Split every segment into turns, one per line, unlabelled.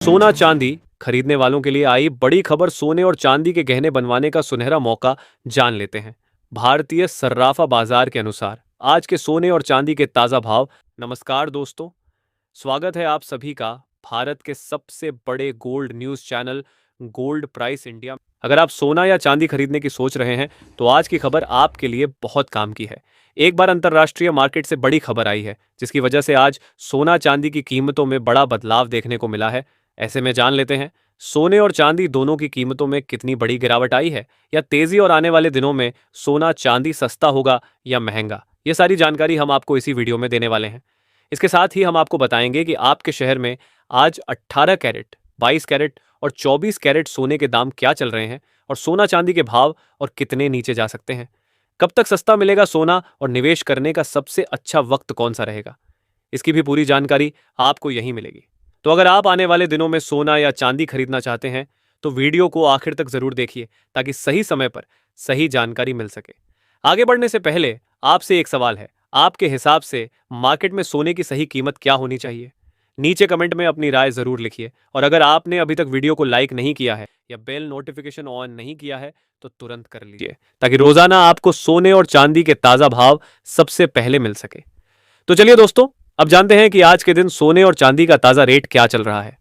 सोना चांदी खरीदने वालों के लिए आई बड़ी खबर। सोने और चांदी के गहने बनवाने का सुनहरा मौका जान लेते हैं। भारतीय सर्राफा बाजार के अनुसार आज के सोने और चांदी के ताजा भाव। नमस्कार दोस्तों, स्वागत है आप सभी का भारत के सबसे बड़े gold news channel gold price India. अगर आप सोना या चांदी खरीदने की सोच रहे हैं तो आज की खबर आपके लिए बहुत काम की है। एक बार अंतर्राष्ट्रीय मार्केट से बड़ी खबर आई है जिसकी वजह से आज सोना चांदी की कीमतों में बड़ा बदलाव देखने को मिला है। ऐसे में जान लेते हैं सोने और चांदी दोनों की कीमतों में कितनी बड़ी गिरावट आई है, या तेजी और आने वाले दिनों में सोना चांदी सस्ता होगा या महंगा। ये सारी जानकारी हम आपको इसी वीडियो में देने वाले हैं। इसके साथ ही हम आपको बताएंगे कि आपके शहर में आज 18 कैरेट, 22 कैरेट और 24 कैरेट सोने के दाम क्या चल रहे हैं, और सोना चांदी के भाव और कितने नीचे जा सकते हैं। कब तक सस्ता मिलेगा सोना, और निवेश करने का सबसे अच्छा वक्त कौन सा रहेगा, इसकी भी पूरी जानकारी आपको यहीं मिलेगी। तो अगर आप आने वाले दिनों में सोना या चांदी खरीदना चाहते हैं तो वीडियो को आखिर तक जरूर देखिए ताकि सही समय पर सही जानकारी मिल सके। आगे बढ़ने से पहले आपसे एक सवाल है, आपके हिसाब से मार्केट में सोने की सही कीमत क्या होनी चाहिए? नीचे कमेंट में अपनी राय जरूर लिखिए, और अगर आपने अभी तक वीडियो को लाइक नहीं किया है या बेल नोटिफिकेशन ऑन नहीं किया है तो तुरंत कर लीजिए ताकि रोजाना आपको सोने और चांदी के ताजा भाव सबसे पहले मिल सके। तो चलिए दोस्तों, अब जानते हैं कि आज के दिन सोने और चांदी का ताजा रेट क्या चल रहा है।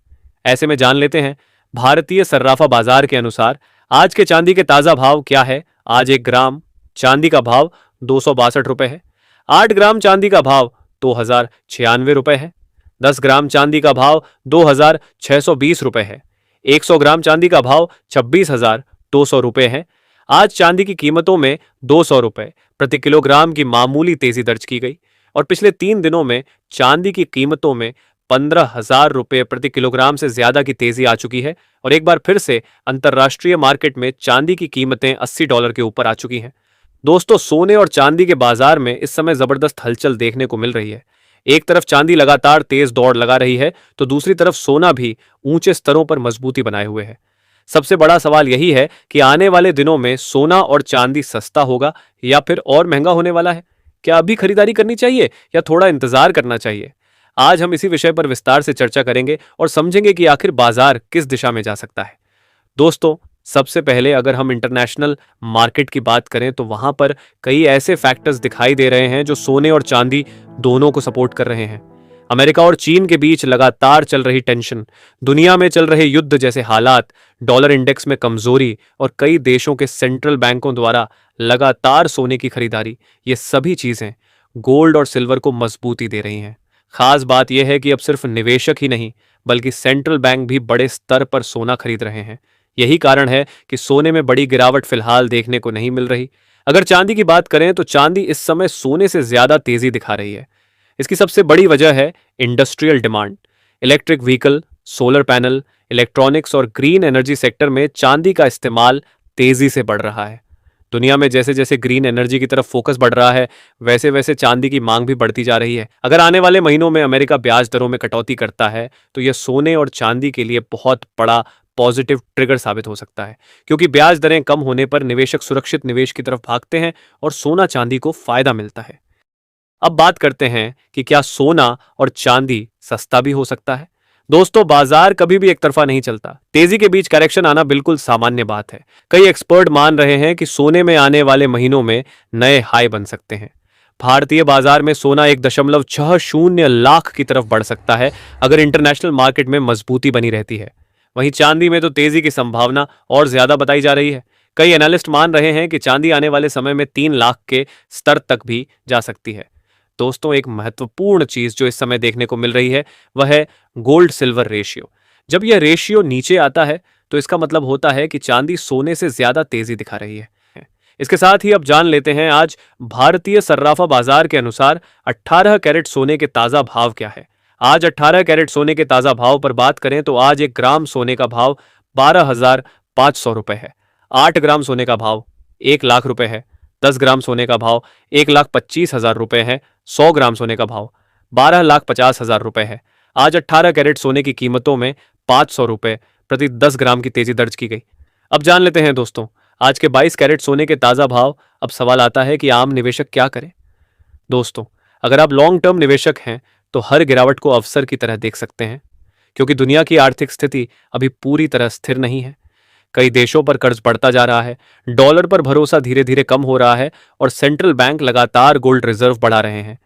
ऐसे में जान लेते हैं भारतीय सर्राफा बाजार के अनुसार आज के चांदी के ताजा भाव क्या है। आज 1 ग्राम चांदी का भाव 262 रुपए है। 8 ग्राम चांदी का भाव 2096 रुपए है। 10 ग्राम चांदी का भाव 2620 रुपए है। 100 ग्राम चांदी का भाव 26,200 रुपए है। आज चांदी की कीमतों में 200 रुपए प्रति किलोग्राम की मामूली तेजी दर्ज की गई, और पिछले 3 दिनों में चांदी की कीमतों में 15,000 रुपए प्रति किलोग्राम से ज्यादा की तेजी आ चुकी है, और एक बार फिर से अंतर्राष्ट्रीय मार्केट में चांदी की कीमतें $80 के ऊपर आ चुकी हैं। दोस्तों, सोने और चांदी के बाजार में इस समय जबरदस्त हलचल देखने को मिल रही है। एक तरफ चांदी लगातार तेज दौड़ लगा रही है तो दूसरी तरफ सोना भी ऊंचे स्तरों पर मजबूती बनाए हुए है। सबसे बड़ा सवाल यही है कि आने वाले दिनों में सोना और चांदी सस्ता होगा या फिर और महंगा होने वाला है। क्या अभी खरीदारी करनी चाहिए या थोड़ा इंतजार करना चाहिए? आज हम इसी विषय पर विस्तार से चर्चा करेंगे और समझेंगे कि आखिर बाजार किस दिशा में जा सकता है। दोस्तों, सबसे पहले अगर हम इंटरनेशनल मार्केट की बात करें तो वहां पर कई ऐसे फैक्टर्स दिखाई दे रहे हैं जो सोने और चांदी दोनों को सपोर्ट कर रहे हैं। अमेरिका और चीन के बीच लगातार चल रही टेंशन, दुनिया में चल रहे युद्ध जैसे हालात, डॉलर इंडेक्स में कमजोरी और कई देशों के सेंट्रल बैंकों द्वारा लगातार सोने की खरीदारी, ये सभी चीजें गोल्ड और सिल्वर को मजबूती दे रही हैं। खास बात यह है कि अब सिर्फ निवेशक ही नहीं बल्कि सेंट्रल बैंक भी बड़े स्तर पर सोना खरीद रहे हैं। यही कारण है कि सोने में बड़ी गिरावट फिलहाल देखने को नहीं मिल रही। अगर चांदी की बात करें तो चांदी इस समय सोने से ज्यादा तेजी दिखा रही है। इसकी सबसे बड़ी वजह है industrial demand. Electric vehicle, solar panel, electronics और ग्रीन एनर्जी सेक्टर में चांदी का इस्तेमाल तेजी से बढ़ रहा है। दुनिया में जैसे जैसे ग्रीन एनर्जी की तरफ फोकस बढ़ रहा है वैसे वैसे चांदी की मांग भी बढ़ती जा रही है। अगर आने वाले महीनों में अमेरिका ब्याज दरों में कटौती करता है तो यह सोने और चांदी के लिए बहुत बड़ा पॉजिटिव ट्रिगर साबित हो सकता है, क्योंकि ब्याज दरें कम होने पर निवेशक सुरक्षित निवेश की तरफ भागते हैं और सोना चांदी को फायदा मिलता है। अब बात करते हैं कि क्या सोना और चांदी सस्ता भी हो सकता है। दोस्तों, बाजार कभी भी एक तरफा नहीं चलता। तेजी के बीच करेक्शन आना बिल्कुल सामान्य बात है। कई एक्सपर्ट मान रहे हैं कि सोने में आने वाले महीनों में नए हाई बन सकते हैं। भारतीय बाजार में सोना 1.60 लाख की तरफ बढ़ सकता है अगर इंटरनेशनल मार्केट में मजबूती बनी रहती है। वहीं चांदी में तो तेजी की संभावना और ज्यादा बताई जा रही है। कई एनालिस्ट मान रहे हैं कि चांदी आने वाले समय में 3 लाख के स्तर तक भी जा सकती है। दोस्तों, एक महत्वपूर्ण चीज जो इस समय देखने को मिल रही है वह है गोल्ड सिल्वर रेशियो। जब यह रेशियो नीचे आता है तो इसका मतलब होता है कि चांदी सोने से ज्यादा तेजी दिखा रही है। इसके साथ ही अब जान लेते हैं आज भारतीय सर्राफा बाजार के अनुसार 18 कैरेट सोने के ताजा भाव क्या है। आज 18 कैरेट सोने के ताजा भाव पर बात करें तो आज 1 ग्राम सोने का भाव 12,500 रुपए है। 8 ग्राम सोने का भाव 1 लाख रुपए है। 10 ग्राम सोने का भाव 1,25,000 रुपए है। 100 ग्राम सोने का भाव 12,50,000 रुपए है। आज 18 कैरेट सोने की कीमतों में 500 रुपए प्रति 10 ग्राम की तेजी दर्ज की गई। अब जान लेते हैं दोस्तों आज के 22 कैरेट सोने के ताजा भाव। अब सवाल आता है कि आम निवेशक क्या करें। दोस्तों, अगर आप लॉन्ग टर्म निवेशक हैं तो हर गिरावट को अवसर की तरह देख सकते हैं, क्योंकि दुनिया की आर्थिक स्थिति अभी पूरी तरह स्थिर नहीं है। कई देशों पर कर्ज बढ़ता जा रहा है, डॉलर पर भरोसा धीरे धीरे कम हो रहा है और सेंट्रल बैंक लगातार गोल्ड रिजर्व बढ़ा रहे हैं।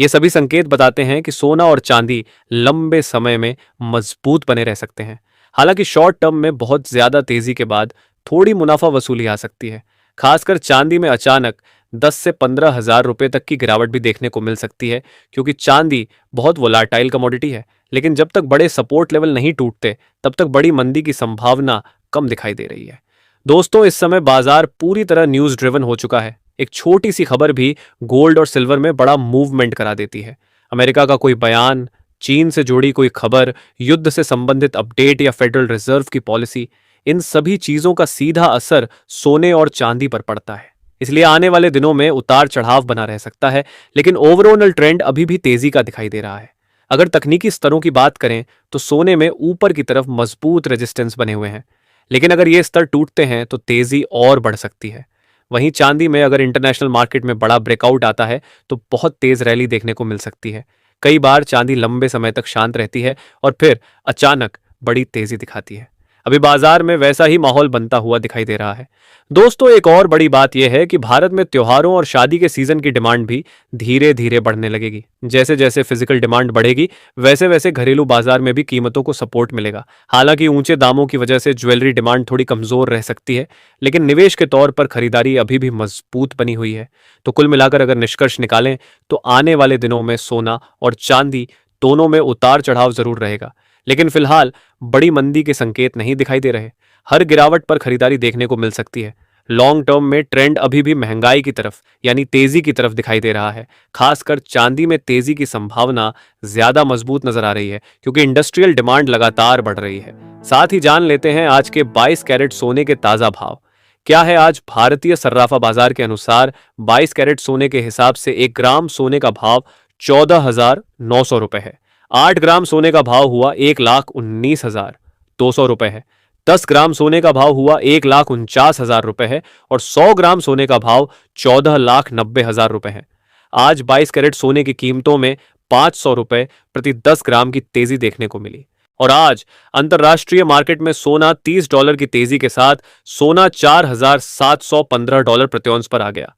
ये सभी संकेत बताते हैं कि सोना और चांदी लंबे समय में मजबूत बने रह सकते हैं। हालांकि शॉर्ट टर्म में बहुत ज्यादा तेजी के बाद थोड़ी मुनाफा वसूली आ सकती है। खासकर चांदी में अचानक 10 से 15 हज़ार रुपए तक की गिरावट भी देखने को मिल सकती है, क्योंकि चांदी बहुत वोलाटाइल कमोडिटी है। लेकिन जब तक बड़े सपोर्ट लेवल नहीं टूटते, तब तक बड़ी मंदी की संभावना कम दिखाई दे रही है। दोस्तों, इस समय बाजार पूरी तरह न्यूज ड्रिवन हो चुका है। एक छोटी सी खबर भी गोल्ड और सिल्वर में बड़ा मूवमेंट करा देती है। अमेरिका का कोई बयान, चीन से जुड़ी कोई खबर, युद्ध से संबंधित अपडेट या फेडरल रिजर्व की पॉलिसी, इन सभी चीजों का सीधा असर सोने और चांदी पर पड़ता है। इसलिए आने वाले दिनों में उतार चढ़ाव बना रह सकता है, लेकिन ओवरऑल ट्रेंड अभी भी तेजी का दिखाई दे रहा है। अगर तकनीकी स्तरों की बात करें तो सोने में ऊपर की तरफ मजबूत रेजिस्टेंस बने हुए हैं, लेकिन अगर ये स्तर टूटते हैं तो तेजी और बढ़ सकती है। वहीं चांदी में अगर इंटरनेशनल मार्केट में बड़ा ब्रेकआउट आता है तो बहुत तेज रैली देखने को मिल सकती है। कई बार चांदी लंबे समय तक शांत रहती है और फिर अचानक बड़ी तेजी दिखाती है। अभी बाजार में वैसा ही माहौल बनता हुआ दिखाई दे रहा है। दोस्तों, एक और बड़ी बात यह है कि भारत में त्योहारों और शादी के सीजन की डिमांड भी धीरे धीरे बढ़ने लगेगी। जैसे जैसे फिजिकल डिमांड बढ़ेगी, वैसे वैसे घरेलू बाजार में भी कीमतों को सपोर्ट मिलेगा। हालांकि ऊंचे दामों की वजह से ज्वेलरी डिमांड थोड़ी कमजोर रह सकती है, लेकिन निवेश के तौर पर खरीदारी अभी भी मजबूत बनी हुई है। तो कुल मिलाकर अगर निष्कर्ष निकालें तो आने वाले दिनों में सोना और चांदी दोनों में उतार चढ़ाव जरूर रहेगा, लेकिन फिलहाल बड़ी मंदी के संकेत नहीं दिखाई दे रहे। हर गिरावट पर खरीदारी देखने को मिल सकती है। लॉन्ग टर्म में ट्रेंड अभी भी महंगाई की तरफ यानी तेजी की तरफ दिखाई दे रहा है। खासकर चांदी में तेजी की संभावना ज्यादा मजबूत नजर आ रही है, क्योंकि इंडस्ट्रियल डिमांड लगातार बढ़ रही है। साथ ही जान लेते हैं आज के 22 कैरेट सोने के ताजा भाव क्या है। आज भारतीय सर्राफा बाजार के अनुसार 22 कैरेट सोने के हिसाब से 1 ग्राम सोने का भाव 14,900 रुपए है। 8 ग्राम सोने का भाव हुआ 1,19,200 रुपए है। 10 ग्राम सोने का भाव हुआ 1,49,000 रुपए है और 100 ग्राम सोने का भाव 14,90,000 रुपए है। आज 22 कैरेट सोने की कीमतों में 500 रुपए प्रति 10 ग्राम की तेजी देखने को मिली। और आज अंतरराष्ट्रीय मार्केट में सोना $30 की तेजी के साथ सोना $4,715 प्रति औंस पर आ गया।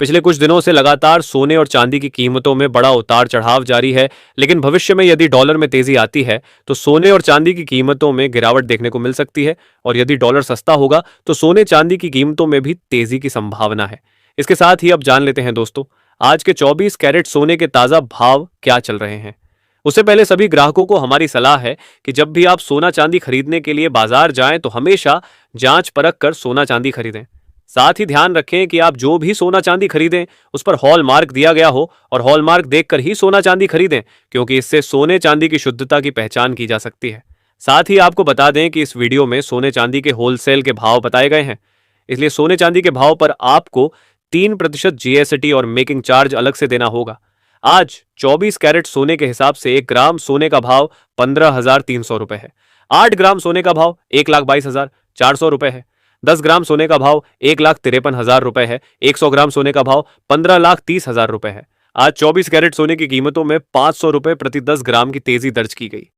पिछले कुछ दिनों से लगातार सोने और चांदी की कीमतों में बड़ा उतार चढ़ाव जारी है, लेकिन भविष्य में यदि डॉलर में तेजी आती है तो सोने और चांदी की कीमतों में गिरावट देखने को मिल सकती है, और यदि डॉलर सस्ता होगा तो सोने चांदी की कीमतों में भी तेजी की संभावना है। इसके साथ ही अब जान लेते हैं दोस्तों, आज के 24 कैरेट सोने के ताजा भाव क्या चल रहे हैं। उससे पहले सभी ग्राहकों को हमारी सलाह है कि जब भी आप सोना चांदी खरीदने के लिए बाजार जाएं तो हमेशा जांच परख कर सोना चांदी खरीदें। साथ ही ध्यान रखें कि आप जो भी सोना चांदी खरीदें उस पर हॉलमार्क दिया गया हो, और हॉलमार्क देखकर ही सोना चांदी खरीदें, क्योंकि इससे सोने चांदी की शुद्धता की पहचान की जा सकती है। साथ ही आपको बता दें कि इस वीडियो में सोने चांदी के होलसेल के भाव बताए गए हैं, इसलिए सोने चांदी के भाव पर आपको 3% जीएसटी और मेकिंग चार्ज अलग से देना होगा। आज 24 कैरेट सोने के हिसाब से 1 ग्राम सोने का भाव 15,300 रुपए है। 8 ग्राम सोने का भाव 1,22,400 रुपए है। 10 ग्राम सोने का भाव 1,53,000 रुपए है। 100 ग्राम सोने का भाव 15,30,000 रुपए है। आज 24 कैरेट सोने की कीमतों में 500 रुपए प्रति 10 ग्राम की तेजी दर्ज की गई।